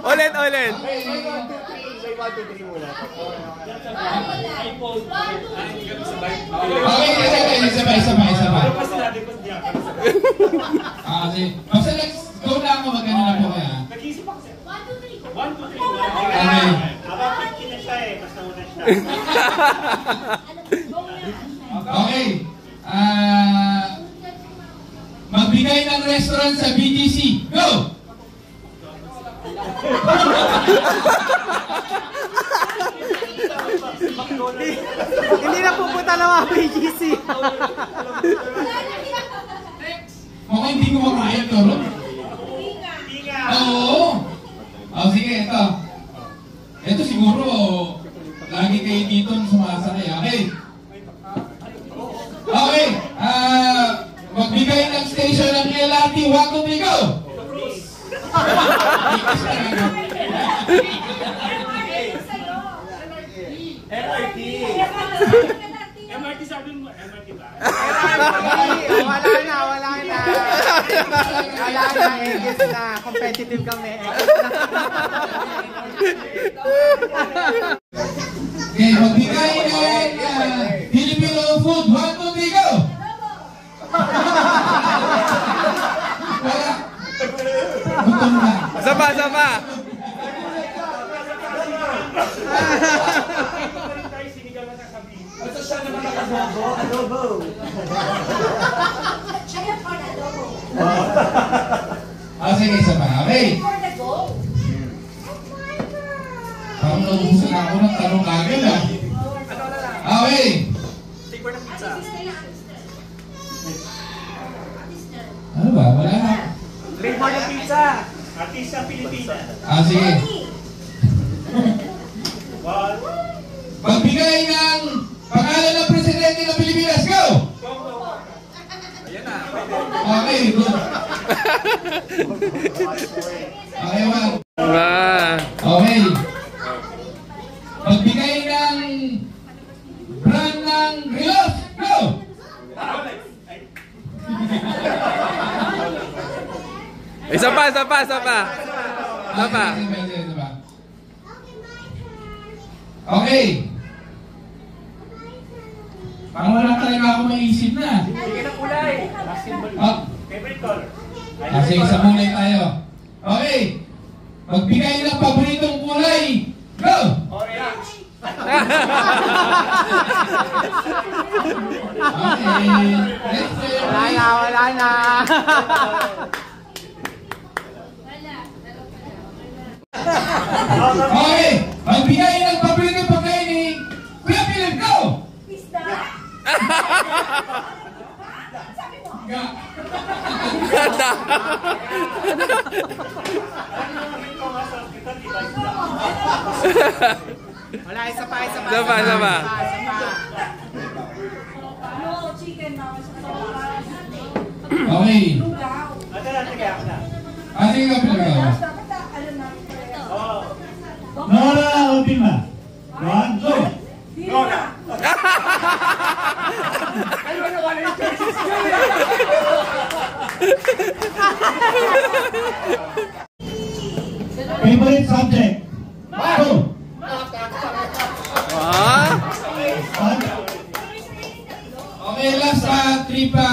Ulit, ulit. May 1, 2, 3 muna. Okay, isa pa. Basta go na ako, magkano na po kaya? Nag-iisip ako sir. 1, 2, 3. 1, 2, 3. Okay. Habang 50 na siya eh, basta una siya. Okay. Magbigay ng restaurant sa BGC. Go! Hindi na pupunta ng mga BGC. Mukhang hindi ko makaya to, Ron. Oo. Sige, ito. Ito siguro, lagi kayo dito sumasakay. Okay. Magbigay ng station ng LRT. 1, 2, 3, go! MRT sabi mo, MRT ba? Wala na. Wala na, egis na. Competitive kami. Okay, magbigay ng Filipino food. 1, 2, 3, go! Gutom na. Sama. Basta siya naman nakabobo. Sige, isa pa. Okay. Parang naubusan ako ng tanong agad ah. Okay. Ano ba? Wala na. Flavor ng pizza. Artista Pilipinas. Sige. 1. Magbigay ng pangalan ng presidente ng Pilipinas. Go! Ayan na. Okay, good. Okay, well. Okay. Magbigay ng brand ng reload. Go! Isa pa. Okay. Parang wala talaga ako maisip na. Sige na kulay. Favorite color. Sige, sa mulay tayo. Okay. Magbigay ng paboritong kulay. Go! Orange. Okay. Next. Wala na. Okay. Magbigay ng paboritong pagkain ni Kuya Philip. Go! Pista? Sabi mo? Wala, isa pa. No, chicken na. Okay. Sige ako na. Sige ka pala. Dapat alam namin pareho. Oo. Nora Ultima. 1, 2. Nora. Favorite subject. 2. Okay, last 3 pa.